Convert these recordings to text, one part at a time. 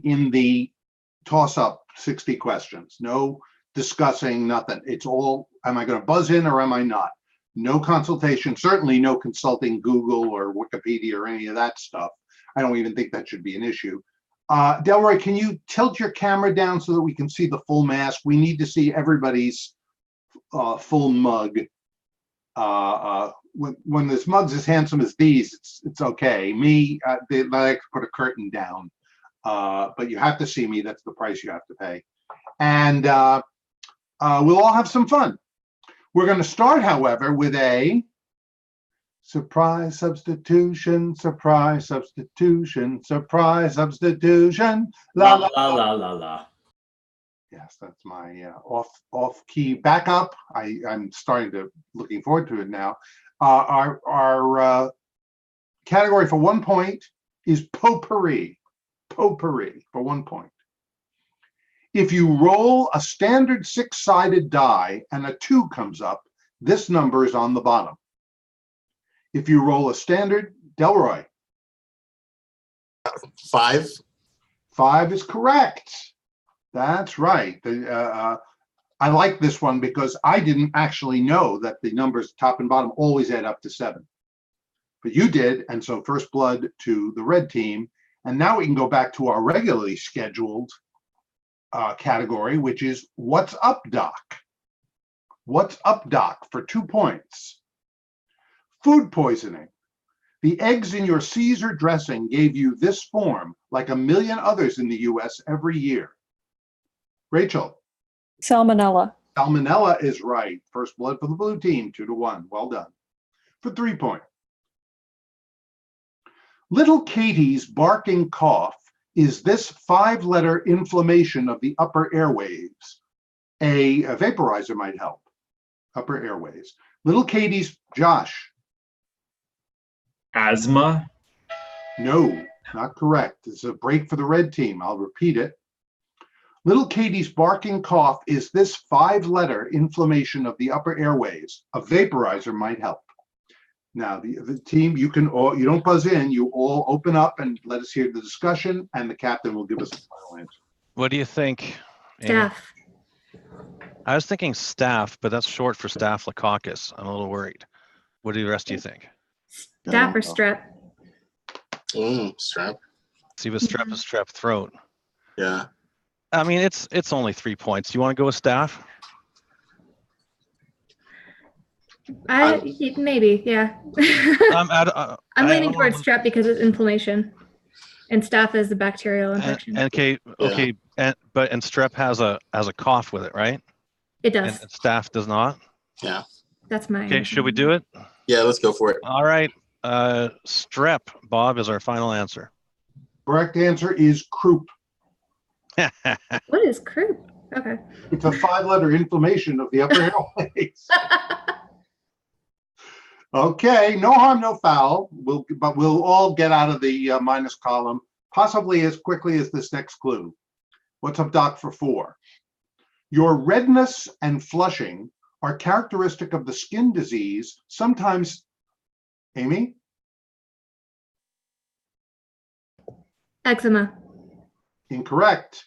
in the toss-up 60 questions. No discussing, nothing. It's all, am I going to buzz in or am I not? No consultation, certainly no consulting Google or Wikipedia or any of that stuff. I don't even think that should be an issue. Delroy, can you tilt your camera down so that we can see the full mask? We need to see everybody's full mug. When this mug's as handsome as these, it's okay. Me, they like to put a curtain down, but you have to see me. That's the price you have to pay. And we'll all have some fun. We're going to start, however, with a surprise substitution, surprise substitution, surprise substitution. La la la la la la. Yes, that's my off key backup. I'm starting to looking forward to it now. Our category for 1 point is potpourri. Potpourri for 1 point. If you roll a standard 6-sided die and a 2 comes up, this number is on the bottom. If you roll a standard, Delroy. 5. 5 is correct. That's right. I like this one because I didn't actually know that the numbers top and bottom always add up to 7. But you did, and so first blood to the red team. And now we can go back to our regularly scheduled category, which is What's Up, Doc? What's Up, Doc, for 2 points. Food poisoning. The eggs in your Caesar dressing gave you this form, like a million others in the US every year. Rachel. Salmonella. Salmonella is right. First blood for the blue team, 2-1. Well done. For 3 points. Little Katie's barking cough is this 5-letter inflammation of the upper airways. A vaporizer might help. Upper airways. Little Katie's, Josh. Asthma. No, not correct. It's a break for the red team. I'll repeat it. Little Katie's barking cough is this 5-letter inflammation of the upper airways. A vaporizer might help. Now, the team, you don't buzz in, you all open up and let us hear the discussion, and the captain will give us the final answer. What do you think, Amy? Staph. I was thinking staph, but that's short for staphylococcus. I'm a little worried. What do the rest of you think? Staph or strep? Strep. See, with strep is strep throat. Yeah. I mean, it's only 3 points. Do you want to go with staph? Maybe, yeah. I'm leaning towards strep because it's inflammation, and staph is the bacterial infection. Okay, and strep has a cough with it, right? It does. And staph does not. Yeah. That's mine. Okay, should we do it? Yeah, let's go for it. All right. Strep, Bob, is our final answer. Correct answer is croup. What is croup? Okay. It's a 5-letter inflammation of the upper airways. Okay, no harm, no foul. But we'll all get out of the minus column, possibly as quickly as this next clue. What's up, Doc, for 4? Your redness and flushing are characteristic of the skin disease, sometimes, Amy? Eczema. Incorrect.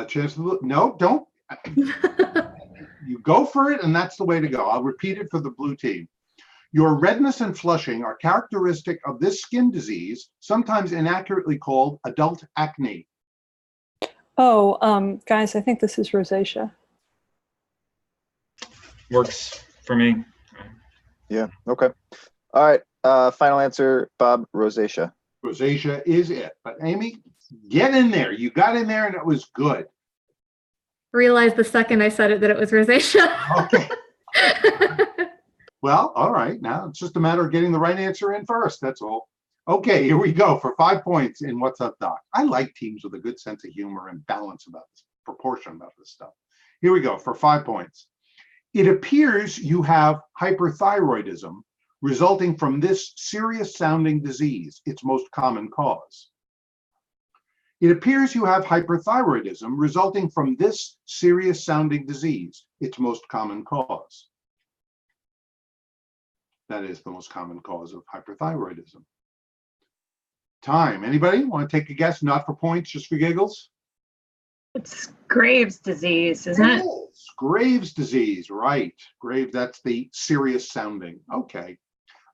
Chance to look. No, don't. You go for it, and that's the way to go. I'll repeat it for the blue team. Your redness and flushing are characteristic of this skin disease, sometimes inaccurately called adult acne. Oh, guys, I think this is rosacea. Works for me. Yeah, okay. All right, final answer, Bob, rosacea. Rosacea is it. But Amy, get in there. You got in there, and it was good. Realized the second I said it that it was rosacea. Okay. Well, all right. Now it's just a matter of getting the right answer in first. That's all. Okay, here we go for 5 points in What's Up, Doc. I like teams with a good sense of humor and balance about this, proportion about this stuff. Here we go for 5 points. It appears you have hyperthyroidism resulting from this serious sounding disease, its most common cause. It appears you have hyperthyroidism resulting from this serious sounding disease, its most common cause. That is the most common cause of hyperthyroidism. Time. Anybody want to take a guess? Not for points, just for giggles? It's Graves' disease, isn't it? Yes, Graves' disease, right. Graves, that's the serious sounding. Okay.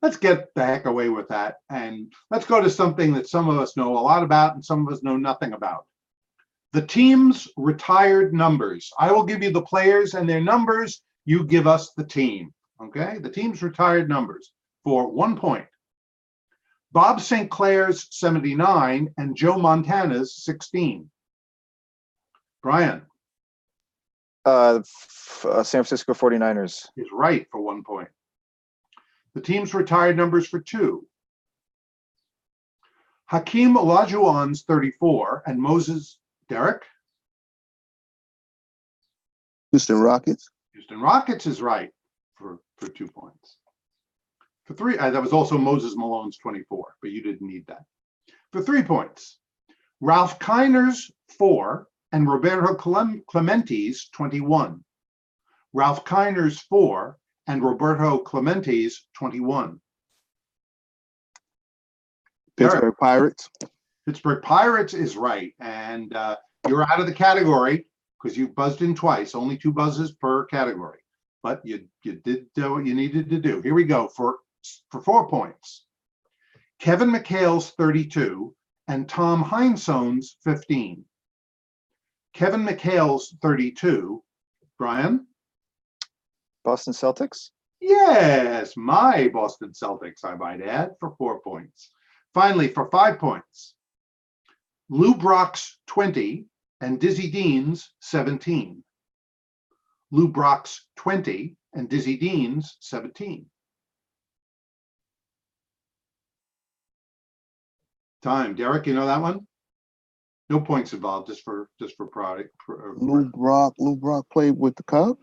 Let's get the heck away with that. And let's go to something that some of us know a lot about and some of us know nothing about. The team's retired numbers. I will give you the players and their numbers. You give us the team. Okay? The team's retired numbers for 1 point. Bob St. Clair's 79 and Joe Montana's 16. Brian San Francisco 49ers. is right for 1 point. The team's retired numbers for 2. Hakeem Olajuwon's 34 and Moses Derek. Houston Rockets. Houston Rockets is right for 2 points. For 3, that was also Moses Malone's 24, but you didn't need that. For 3 points, Ralph Kiner's 4 and Roberto Clementi's 21. Ralph Kiner's 4 and Roberto Clementi's 21. Pittsburgh Pirates. Pittsburgh Pirates is right. And you're out of the category because you buzzed in twice, only 2 buzzes per category. But you did what you needed to do. Here we go for 4 points. Kevin McHale's 32 and Tom Heinsohn's 15. Kevin McHale's 32. Brian? Boston Celtics. Yes, my Boston Celtics, I might add, for 4 points. Finally, for 5 points, Lou Brock's 20 and Dizzy Dean's 17. Lou Brock's 20 and Dizzy Dean's 17. Time. Derek, you know that one? No points involved, just for pride. Lou Brock played with the Cubs.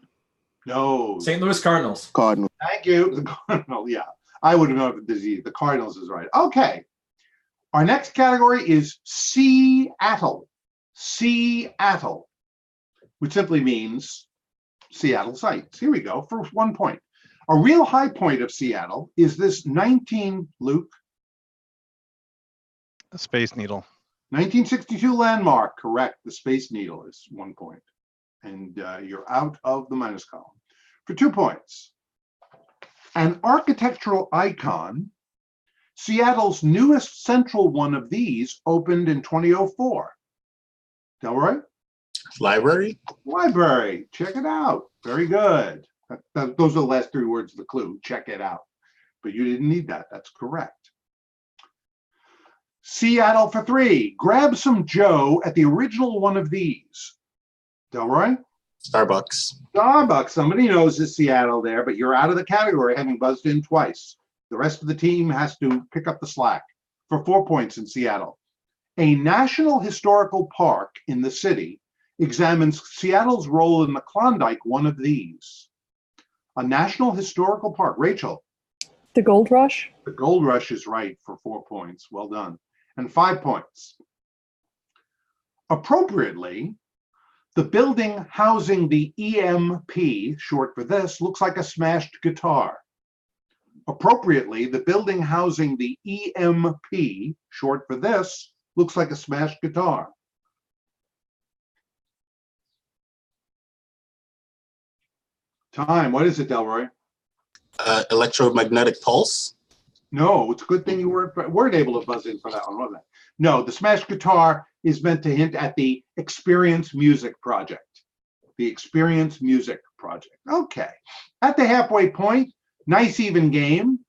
No. St. Louis Cardinals. Cardinals. Thank you. The Cardinals, yeah. I would have known the disease. The Cardinals is right. Okay. Our next category is Seattle. Seattle, which simply means Seattle sites. Here we go for 1 point. A real high point of Seattle is this 19, Luke, The Space Needle. 1962 landmark. Correct. The Space Needle is 1 point. And you're out of the minus column. For 2 points, an architectural icon, Seattle's newest central one of these opened in 2004. Delroy? Library. Library. Check it out. Very good. Those are the last 3 words of the clue. Check it out. But you didn't need that. That's correct. Seattle for 3. Grab some Joe at the original one of these. Delroy? Starbucks. Starbucks. Somebody knows it's Seattle there, but you're out of the category having buzzed in twice. The rest of the team has to pick up the slack for 4 points in Seattle. A National Historical Park in the city examines Seattle's role in the Klondike one of these. A National Historical Park. Rachel? The Gold Rush. The Gold Rush is right for 4 points. Well done. And 5 points. Appropriately, the building housing the EMP, short for this, looks like a smashed guitar. Appropriately, the building housing the EMP, short for this, looks like a smashed guitar. Time. What is it, Delroy? Electromagnetic pulse. No, it's a good thing you weren't able to buzz in for that one, wasn't it? No, the smashed guitar is meant to hint at the Experience Music Project. The Experience Music Project. Okay. At the halfway point, nice even game.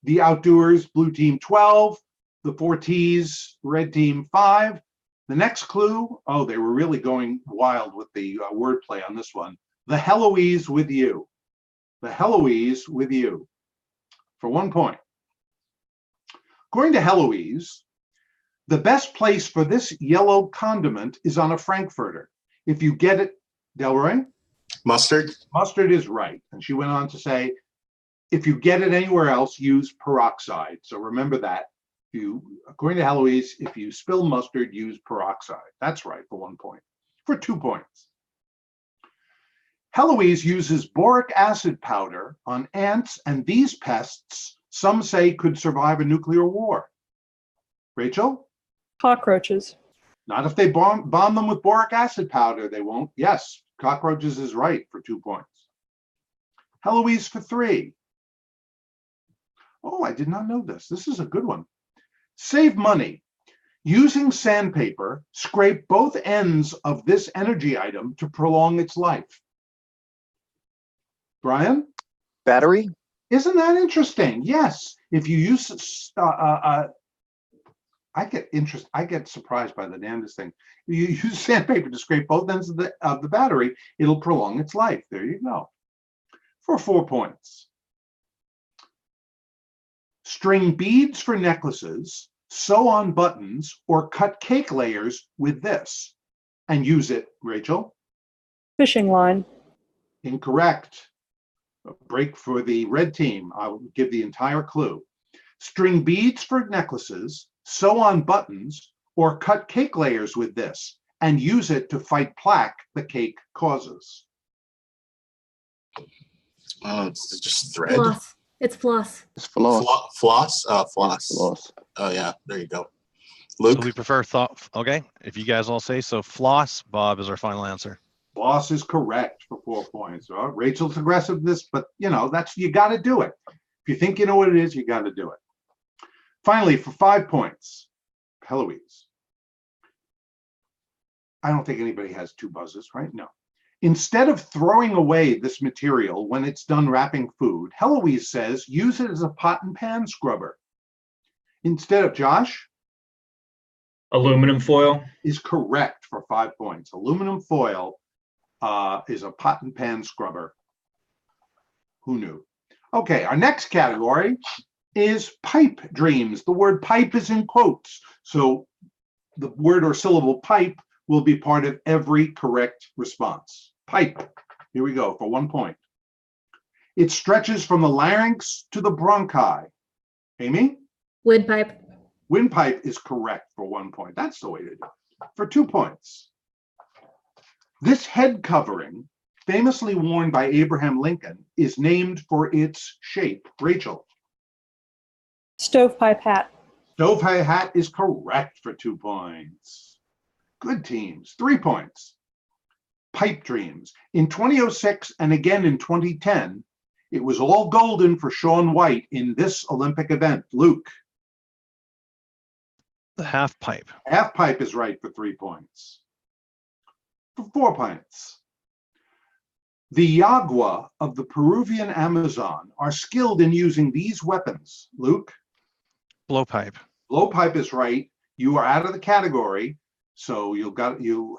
The ouTDers, blue team 12. The 4Ts, red team 5. The next clue, oh, they were really going wild with the wordplay on this one. The Heloise with you. The Heloise with you. For 1 point. According to Heloise, the best place for this yellow condiment is on a Frankfurter. If you get it, Delroy? Mustard. Mustard is right. And she went on to say, if you get it anywhere else, use peroxide. So remember that. According to Heloise, if you spill mustard, use peroxide. That's right for 1 point. For 2 points. Heloise uses boric acid powder on ants, and these pests, some say, could survive a nuclear war. Rachel? Cockroaches. Not if they bomb them with boric acid powder, they won't. Yes, cockroaches is right for 2 points. Heloise for 3. Oh, I did not know this. This is a good one. Save money. Using sandpaper, scrape both ends of this energy item to prolong its life. Brian? Battery? Isn't that interesting? Yes. If you use, I get surprised by the damnedest thing. You use sandpaper to scrape both ends of the battery, it'll prolong its life. There you go. For 4 points. String beads for necklaces, sew on buttons, or cut cake layers with this. And use it, Rachel. Fishing line. Incorrect. A break for the red team. I'll give the entire clue. String beads for necklaces, sew on buttons, or cut cake layers with this, and use it to fight plaque the cake causes. Oh, it's just thread. Floss. It's floss. It's floss. Floss? Floss. Floss. Oh, yeah. There you go. So Luke? we prefer thought. Okay, if you guys all say so, floss, Bob, is our final answer. Floss is correct for 4 points. Rachel's aggressiveness, but you got to do it. If you think you know what it is, you got to do it. Finally, for 5 points, Heloise. I don't think anybody has 2 buzzes, right? No. Instead of throwing away this material when it's done wrapping food, Heloise says use it as a pot and pan scrubber. Instead of Josh? Aluminum foil. Is correct for 5 points. Aluminum foil is a pot and pan scrubber. Who knew? Okay, our next category is pipe dreams. The word pipe is in quotes, so the word or syllable pipe will be part of every correct response. Pipe. Here we go for 1 point. It stretches from the larynx to the bronchi. Amy? Windpipe. Windpipe is correct for 1 point. That's the way to do it. For 2 points. This head covering, famously worn by Abraham Lincoln, is named for its shape. Rachel? Stovepipe hat. Stovepipe hat is correct for 2 points. Good teams. 3 points. Pipe dreams. In 2006 and again in 2010, it was all golden for Shaun White in this Olympic event. Luke? The half pipe. Half pipe is right for 3 points. For 4 points. The Yagua of the Peruvian Amazon are skilled in using these weapons. Luke? Blowpipe. Blowpipe is right. You are out of the category, so you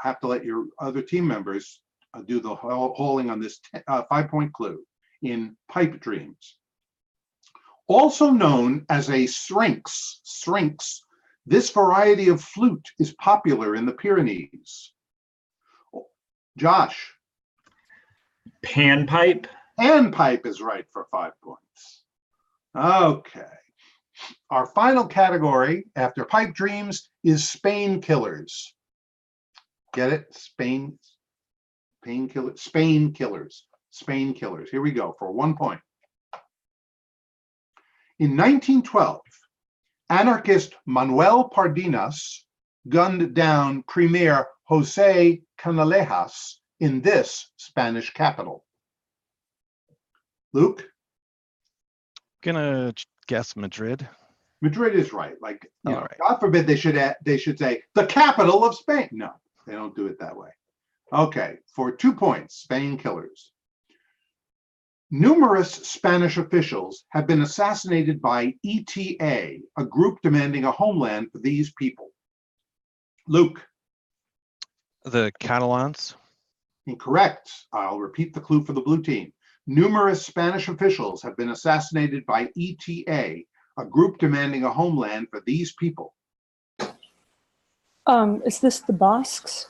have to let your other team members do the hauling on this 5-point clue in pipe dreams. Also known as a syrinx, this variety of flute is popular in the Pyrenees. Josh? Panpipe. Panpipe is right for 5 points. Okay. Our final category after pipe dreams is Spain killers. Get it? Spain killers. Here we go for 1 point. In 1912, anarchist Manuel Pardinas gunned down Premier Jose Canalejas in this Spanish capital. Luke? Gonna guess Madrid. Madrid is right. Like, All right. God forbid they should say the capital of Spain. No, they don't do it that way. Okay, for 2 points, Spain killers. Numerous Spanish officials have been assassinated by ETA, a group demanding a homeland for these people. Luke? The Catalans. Incorrect. I'll repeat the clue for the blue team. Numerous Spanish officials have been assassinated by ETA, a group demanding a homeland for these people. Is this the Basques?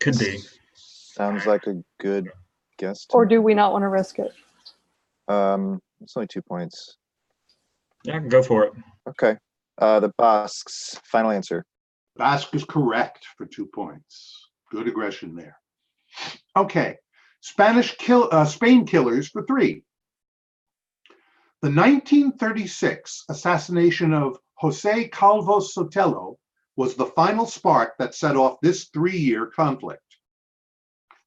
Could be. Sounds like a good guess. Or do we not want to risk it? It's only 2 points. Yeah, go for it. Okay. The Basques. Final answer. Basque is correct for 2 points. Good aggression there. Okay, Spain killers for 3. The 1936 assassination of Jose Calvo Sotelo was the final spark that set off this 3-year conflict.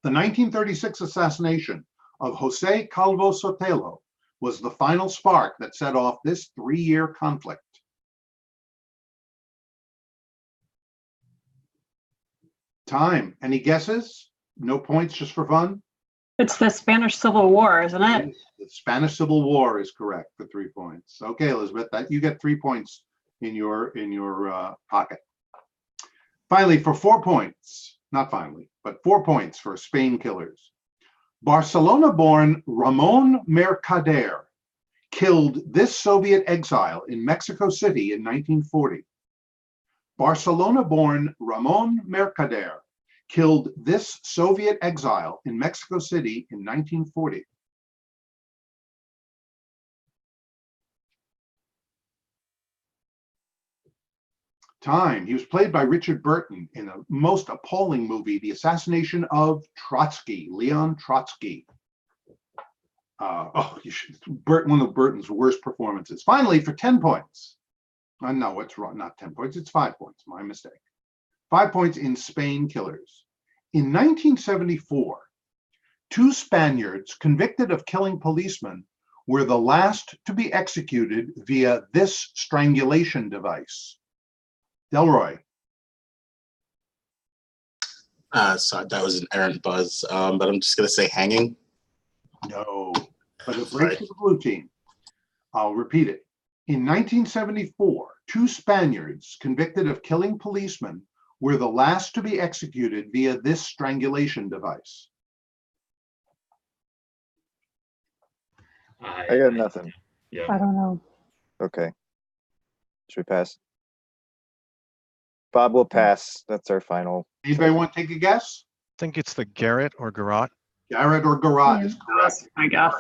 The 1936 assassination of Jose Calvo Sotelo was the final spark that set off this 3-year conflict. Time. Any guesses? No points, just for fun? It's the Spanish Civil War, isn't it? The Spanish Civil War is correct for 3 points. Okay, Elizabeth, that you get 3 points in your pocket. Finally, for 4 points, not finally, but 4 points for Spain Killers. Barcelona-born Ramon Mercader killed this Soviet exile in Mexico City in 1940. Barcelona-born Ramon Mercader killed this Soviet exile in Mexico City in 1940. Time. He was played by Richard Burton in a most appalling movie, The Assassination of Trotsky, Leon Trotsky. One of Burton's worst performances. Finally, for 10 points. No, it's wrong, not 10 points, it's 5 points, my mistake. 5 points in Spain Killers. In 1974, 2 Spaniards convicted of killing policemen were the last to be executed via this strangulation device. Delroy. So that was an errant buzz, but I'm just gonna say hanging. No, but it breaks to the blue team. I'll repeat it. In 1974, 2 Spaniards convicted of killing policemen were the last to be executed via this strangulation device. I got nothing. Yeah. I don't know. Okay. Should we pass? Bob will pass. That's our final. Anybody want to take a guess? I think it's the Garrett or Garrot. Garrett or Garrot Yeah. is correct. I guess.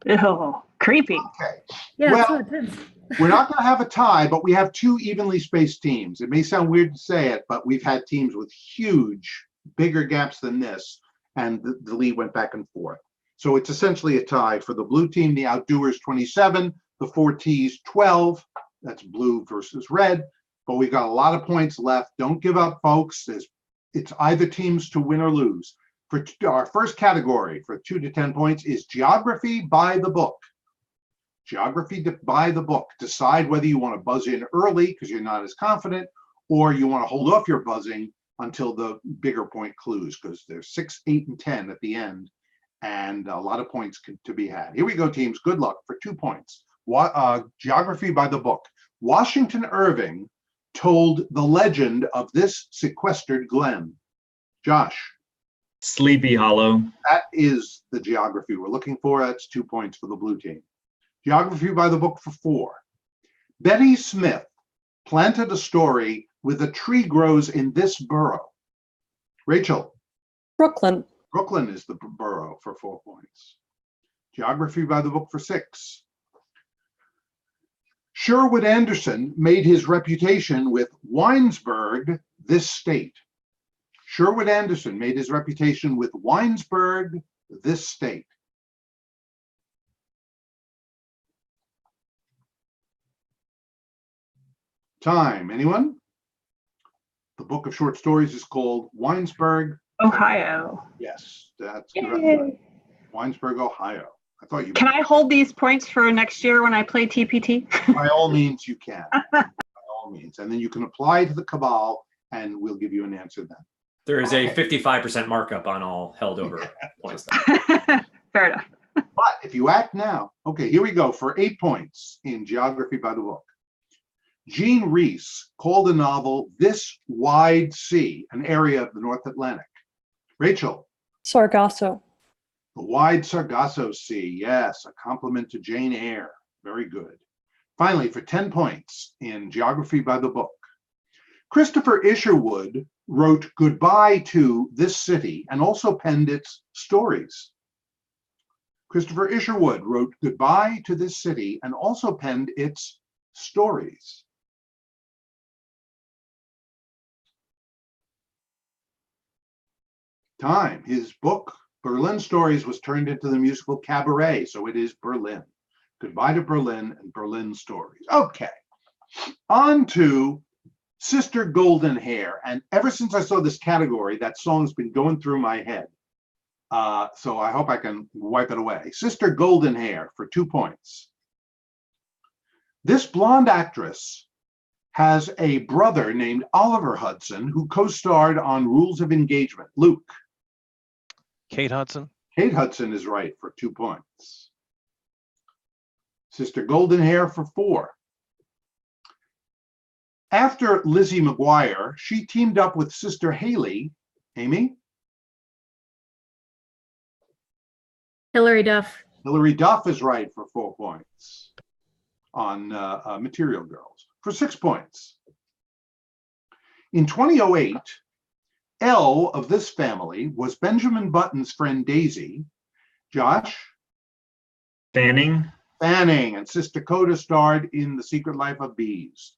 Ew, creepy. Okay. Yeah, Well, it's so intense. We're not going to have a tie, but we have 2 evenly spaced teams. It may sound weird to say it, but we've had teams with huge, bigger gaps than this, and the lead went back and forth. So it's essentially a tie. For the blue team, the outdoers 27, the 4Ts 12. That's blue versus red. But we've got a lot of points left. Don't give up, folks. It's either teams to win or lose. For our first category for 2 to 10 points is geography by the book. Geography by the book. Decide whether you want to buzz in early because you're not as confident, or you want to hold off your buzzing until the bigger point clues, because there's 6, 8, and 10 at the end, and a lot of points to be had. Here we go, teams. Good luck for 2 points. Geography by the book. Washington Irving told the legend of this sequestered glen. Josh. Sleepy Hollow. That is the geography we're looking for. That's 2 points for the blue team. Geography by the book for 4. Betty Smith planted a story with a tree grows in this borough. Rachel. Brooklyn. Brooklyn is the borough for 4 points. Geography by the book for 6. Sherwood Anderson made his reputation with Winesburg, this state. Sherwood Anderson made his reputation with Winesburg, this state. Time. Anyone? The book of short stories is called Winesburg, Ohio. Yes, that's Yay. correct. Winesburg, Ohio. I thought you. Can I hold these points for next year when I play TPT? By all means, you can. By all means, and then you can apply to the cabal, and we'll give you an answer then. There is a 55% markup on all held over points. Fair enough. But if you act now, okay, here we go for 8 points in geography by the book. Jean Reese called the novel This Wide Sea, an area of the North Atlantic. Rachel. Sargasso. The Wide Sargasso Sea. Yes, a compliment to Jane Eyre. Very good. Finally, for 10 points in geography by the book. Christopher Isherwood wrote Goodbye to This City and also penned its stories. Christopher Isherwood wrote Goodbye to This City and also penned its stories. Time. His book, Berlin Stories, was turned into the musical Cabaret, so it is Berlin. Goodbye to Berlin and Berlin Stories. Okay. On to Sister Golden Hair. And ever since I saw this category, that song's been going through my head. So I hope I can wipe it away. Sister Golden Hair for 2 points. This blonde actress has a brother named Oliver Hudson who co-starred on Rules of Engagement. Luke. Kate Hudson. Kate Hudson is right for 2 points. Sister Golden Hair for 4. After Lizzie McGuire, she teamed up with Sister Haley. Amy? Hillary Duff. Hillary Duff is right for 4 points on Material Girls. For 6 points. In 2008, Elle of this family was Benjamin Button's friend Daisy. Josh? Fanning. Fanning, and Sister Coda starred in The Secret Life of Bees.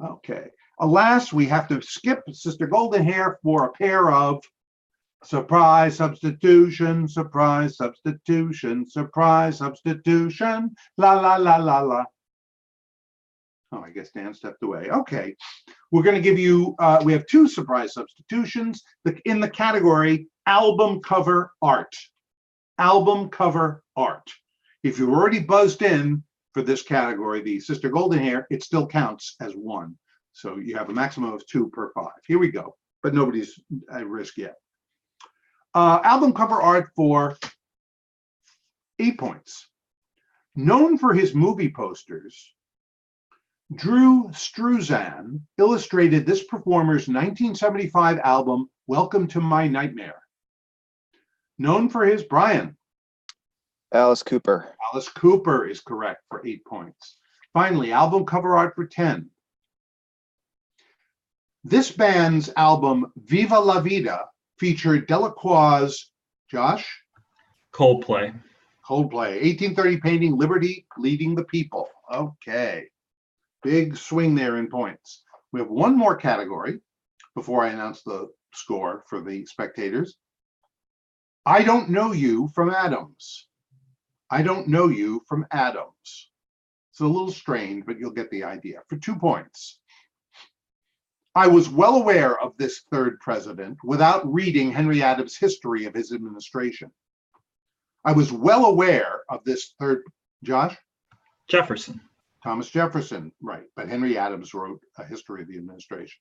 Okay. Alas, we have to skip Sister Golden Hair for a pair of surprise substitution, surprise substitution, surprise substitution, la la la la la. Oh, I guess Dan stepped away. Okay. We're going to give you, we have 2 surprise substitutions in the category album cover art. Album cover art. If you've already buzzed in for this category, the Sister Golden Hair, it still counts as 1. So you have a maximum of 2 per 5. Here we go, but nobody's at risk yet. Album cover art for 8 points. Known for his movie posters, Drew Struzan illustrated this performer's 1975 album, Welcome to My Nightmare. Known for his Brian. Alice Cooper. Alice Cooper is correct for 8 points. Finally, album cover art for 10. This band's album, Viva la Vida, featured Delacroix's, Josh? Coldplay. Coldplay, 1830 painting, Liberty Leading the People. Okay. Big swing there in points. We have one more category before I announce the score for the spectators. I don't know you from Adams. I don't know you from Adams. It's a little strange, but you'll get the idea. For 2 points. I was well aware of this third president without reading Henry Adams' history of his administration. I was well aware of this third, Josh? Jefferson. Thomas Jefferson, right. But Henry Adams wrote a history of the administration.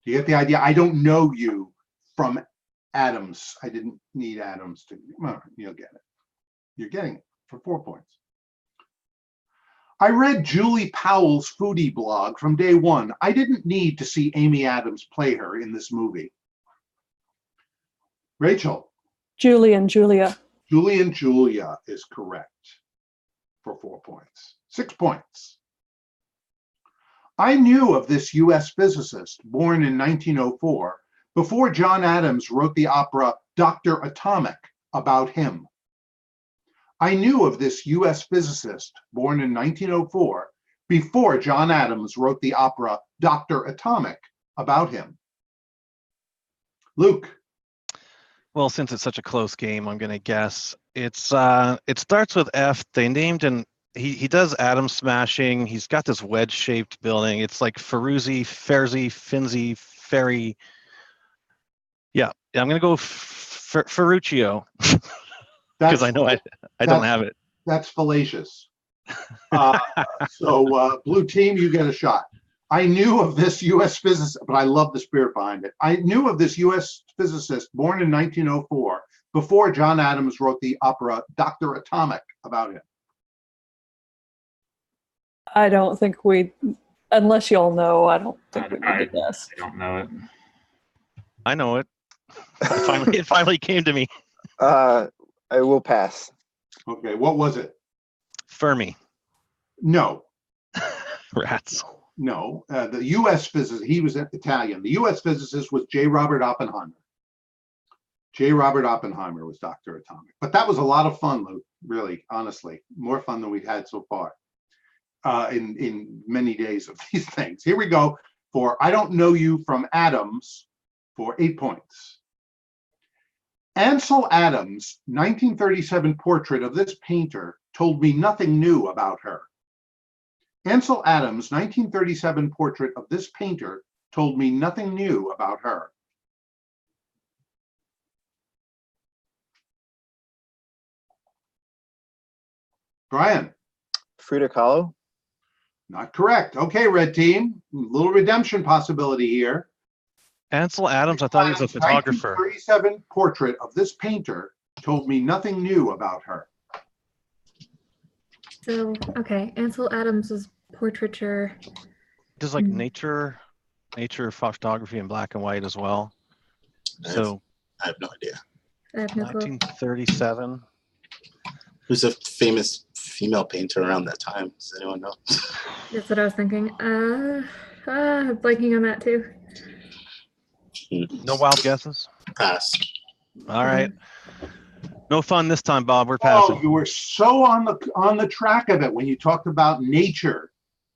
Do you get the idea? I don't know you from Adams. I didn't need Adams to, well, you'll get it. You're getting it for 4 points. I read Julie Powell's foodie blog from day one. I didn't need to see Amy Adams play her in this movie. Rachel. Julie and Julia. Julie and Julia is correct for 4 points. 6 points. I knew of this US physicist born in 1904 before John Adams wrote the opera Dr. Atomic about him. I knew of this US physicist born in 1904 before John Adams wrote the opera Dr. Atomic about him. Luke. Well, since it's such a close game, I'm going to guess it starts with F. They named him. He does atom smashing. He's got this wedge-shaped building. It's like Ferrucci, Ferry. Yeah, I'm going to go Ferruccio because I know I don't have it. That's fallacious. So blue team, you get a shot. I knew of this US physicist, but I love the spirit behind it. I knew of this US physicist born in 1904 before John Adams wrote the opera Dr. Atomic about him. I don't think unless y'all know, I don't think we need to guess. I don't know it. I know it. It finally came to me. I will pass. Okay, what was it? Fermi. No. Rats. No, the US physicist, he was Italian. The US physicist was J. Robert Oppenheimer. J. Robert Oppenheimer was Dr. Atomic. But that was a lot of fun, Luke, really, honestly. More fun than we've had so far in many days of these things. Here we go for I Don't Know You from Adams for 8 points. Ansel Adams' 1937 portrait of this painter told me nothing new about her. Ansel Adams' 1937 portrait of this painter told me nothing new about her. Brian, Frida Kahlo. not correct. Okay, red team, little redemption possibility here. Ansel Adams, I thought he was a photographer. 1937 portrait of this painter told me nothing new about her. So, okay, Ansel Adams's portraiture. Does like nature photography in black and white as well. So I have no idea. I have no clue. 1937. Who's a famous female painter around that time? Does anyone know? That's what I was thinking. Blanking on that too. No wild guesses? Pass. All right. No fun this time, Bob. We're Oh, passing. you were so on the track of it when you talked about nature.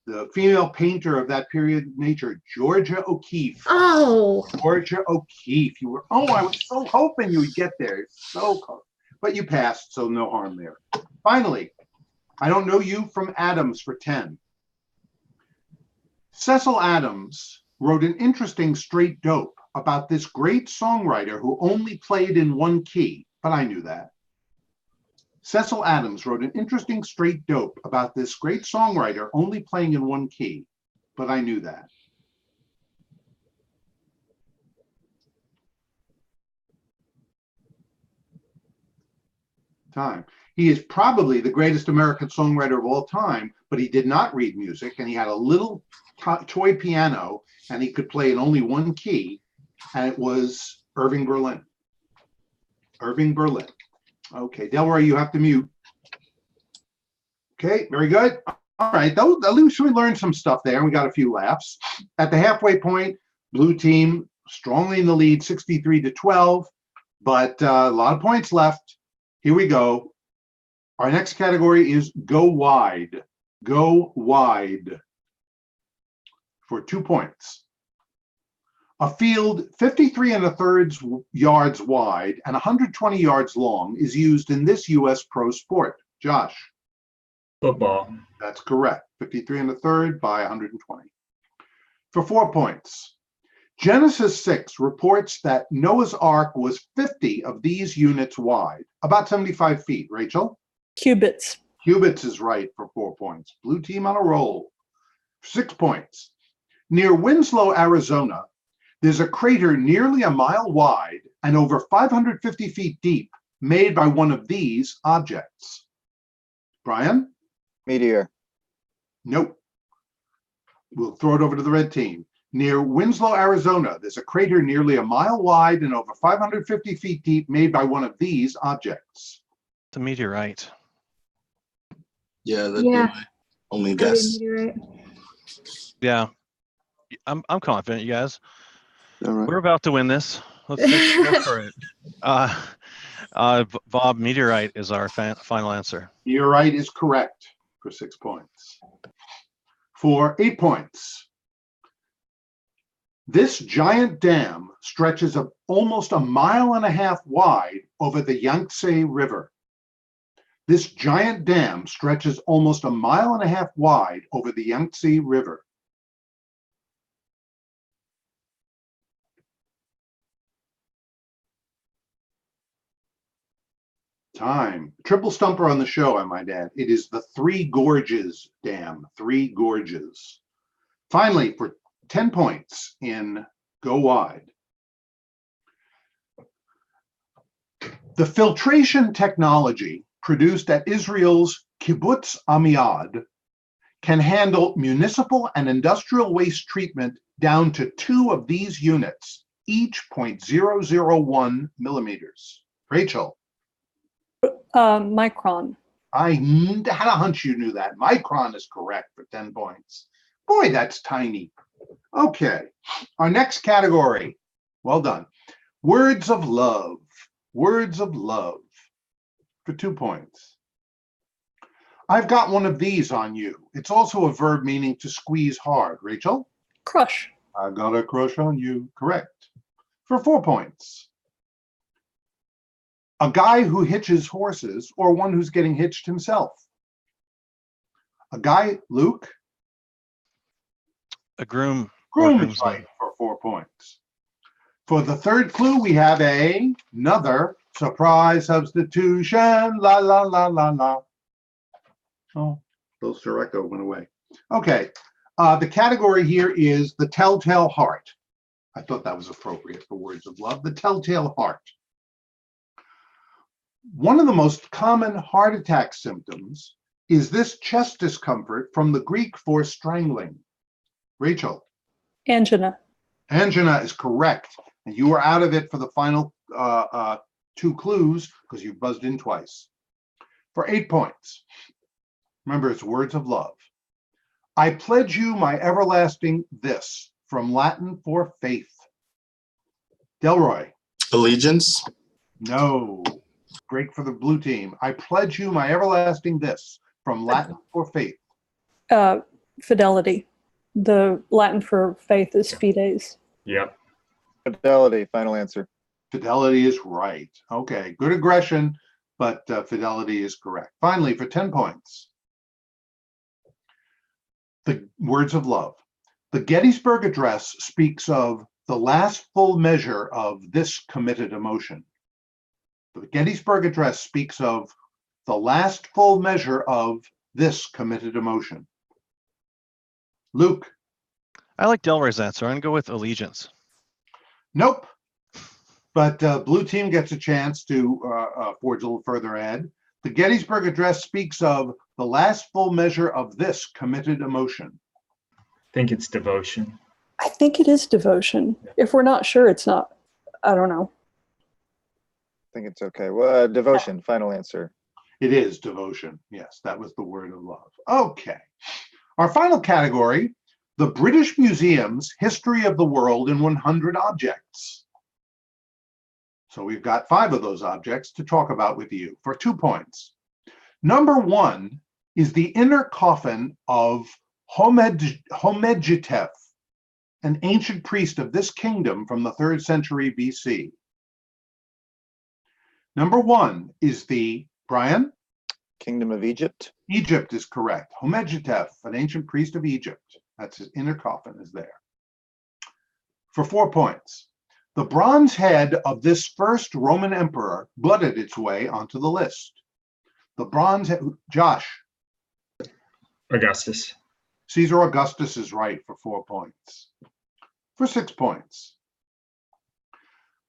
The female painter of that period, nature, Georgia O'Keeffe. Oh. Georgia O'Keeffe. You were. Oh, I was so hoping you would get there. So close, but you passed, so no harm there. Finally, I don't know you from Adams for 10. Cecil Adams wrote an interesting straight dope about this great songwriter who only played in one key, but I knew that. Cecil Adams wrote an interesting straight dope about this great songwriter only playing in one key, but I knew that. Time. He is probably the greatest American songwriter of all time, but he did not read music, and he had a little toy piano, and he could play in only one key, and it was Irving Berlin. Irving Berlin. Okay, Delroy, you have to mute. Okay, very good. All right, at least we learned some stuff there, and we got a few laughs. At the halfway point, blue team strongly in the lead, 63-12, but a lot of points left. Here we go. Our next category is go wide. Go wide for 2 points. A field 53 1/3 yards wide and 120 yards long is used in this U.S. pro sport. Josh. Football. That's correct. 53 1/3 by 120. For 4 points. Genesis 6 reports that Noah's Ark was 50 of these units wide, about 75 feet. Rachel? Cubits. Cubits is right for 4 points. Blue team on a roll. 6 points. Near Winslow, Arizona, there's a crater nearly a mile wide and over 550 feet deep made by one of these objects. Brian? Meteor. Nope. We'll throw it over to the red team. Near Winslow, Arizona, there's a crater nearly a mile wide and over 550 feet deep made by one of these objects. It's a meteorite. Yeah, that'd be my only guess. Yeah. I'm confident, you guys. All right. We're about to win this. Let's go for it. Bob, meteorite is our final answer. Meteorite is correct for 6 points. For 8 points. This giant dam stretches almost a mile and a half wide over the Yangtze River. This giant dam stretches almost a mile and a half wide over the Yangtze River. Time. Triple stumper on the show, I might add. It is the Three Gorges Dam. Three Gorges. Finally, for 10 points in Go Wide. The filtration technology produced at Israel's Kibbutz Amiad can handle municipal and industrial waste treatment down to 2 of these units, each 0.001 millimeters. Rachel. Micron. I had a hunch you knew that. Micron is correct for 10 points. Boy, that's tiny. Okay, our next category. Well done. Words of love. Words of love for 2 points. I've got one of these on you. It's also a verb meaning to squeeze hard. Rachel? Crush. I've got a crush on you. Correct. For 4 points. A guy who hitches horses or one who's getting hitched himself. A guy, Luke, A groom. or Groom is groomsman. right for 4 points. For the third clue, we have another surprise substitution. La, la, la, la, la. Oh, little Sir Echo went away. Okay. The category here is the telltale heart. I thought that was appropriate for words of love. The telltale heart. One of the most common heart attack symptoms is this chest discomfort from the Greek for strangling. Rachel. Angina. Angina is correct. And you are out of it for the final 2 clues because you buzzed in twice. For 8 points. Remember, it's words of love. I pledge you my everlasting this, from Latin for faith. Delroy. Allegiance. No. Break for the blue team. I pledge you my everlasting this, from Latin for faith. Fidelity. The Latin for faith is fides. Yep. Fidelity, final answer. Fidelity is right. Okay, good aggression, but fidelity is correct. Finally, for 10 points, the words of love. The Gettysburg Address speaks of the last full measure of this committed emotion. The Gettysburg Address speaks of the last full measure of this committed emotion. Luke. I like Delroy's answer. I'm going to go with allegiance. Nope. But blue team gets a chance to forge a little further ahead. The Gettysburg Address speaks of the last full measure of this committed emotion. I think it's devotion. I think it is devotion. If we're not sure, it's not. I don't know. I think it's okay. Well, devotion, final answer. It is devotion. Yes, that was the word of love. Okay. Our final category, the British Museum's History of the World in 100 Objects. So we've got 5 of those objects to talk about with you for 2 points. Number 1 is the inner coffin of Homegitef, an ancient priest of this kingdom from the 3rd century BC. Number 1 is the, Brian? Kingdom of Egypt. Egypt is correct. Homegitef, an ancient priest of Egypt. That's his inner coffin is there. For 4 points. The bronze head of this first Roman emperor blooded its way onto the list. The bronze head, Josh. Augustus. Caesar Augustus is right for 4 points. For 6 points.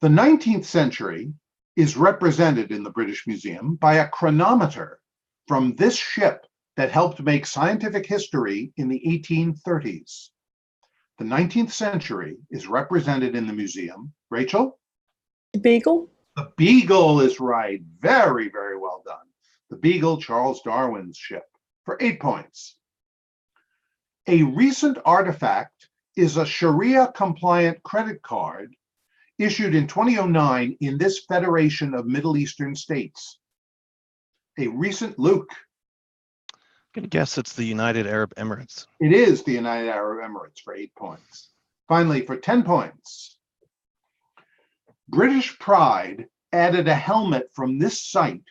The 19th century is represented in the British Museum by a chronometer from this ship that helped make scientific history in the 1830s. The 19th century is represented in the museum. Rachel? The Beagle? The Beagle is right. Very, very well done. The Beagle, Charles Darwin's ship, for 8 points. A recent artifact is a Sharia-compliant credit card issued in 2009 in this Federation of Middle Eastern States. A recent, Luke. I'm going to guess it's the United Arab Emirates. It is the United Arab Emirates for 8 points. Finally, for 10 points, British Pride added a helmet from this site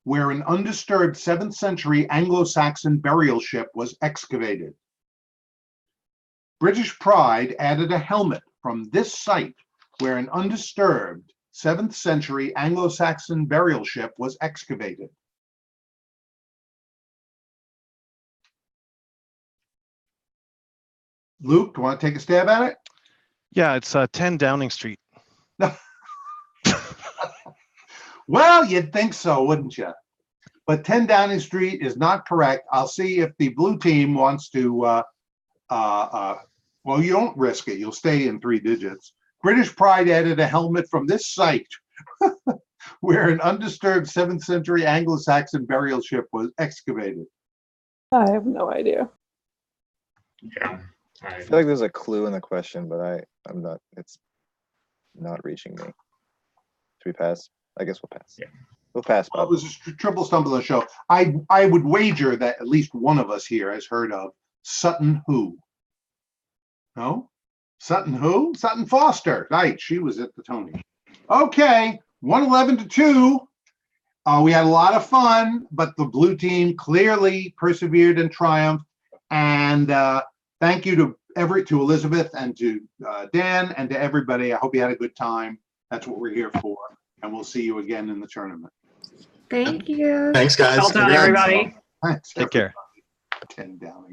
where an undisturbed 7th century Anglo-Saxon burial ship was excavated. British Pride added a helmet from this site where an undisturbed 7th century Anglo-Saxon burial ship was excavated. Luke, you want to take a stab at it? Yeah, it's 10 Downing Street. Well, you'd think so, wouldn't you? But 10 Downing Street is not correct. I'll see if the blue team wants to, well, you don't risk it. You'll stay in 3 digits. British Pride added a helmet from this site where an undisturbed 7th century Anglo-Saxon burial ship was excavated. I have no idea. Yeah. I feel like there's a clue in the question, but I'm not, it's not reaching me. Should we pass? I guess we'll pass. Yeah. We'll pass, Well, Bob. it was a triple stumble on the show. I would wager that at least one of us here has heard of Sutton Hoo. No? Sutton who? Sutton Foster. Right, she was at the Tony. Okay, 111-2. We had a lot of fun, but the blue team clearly persevered and triumphed. And thank you to to Elizabeth and to Dan and to everybody. I hope you had a good time. That's what we're here for. And we'll see you again in the tournament. Thank you. Thanks, guys. Well done, Congrats. everybody. Thanks. Take care. 10 down.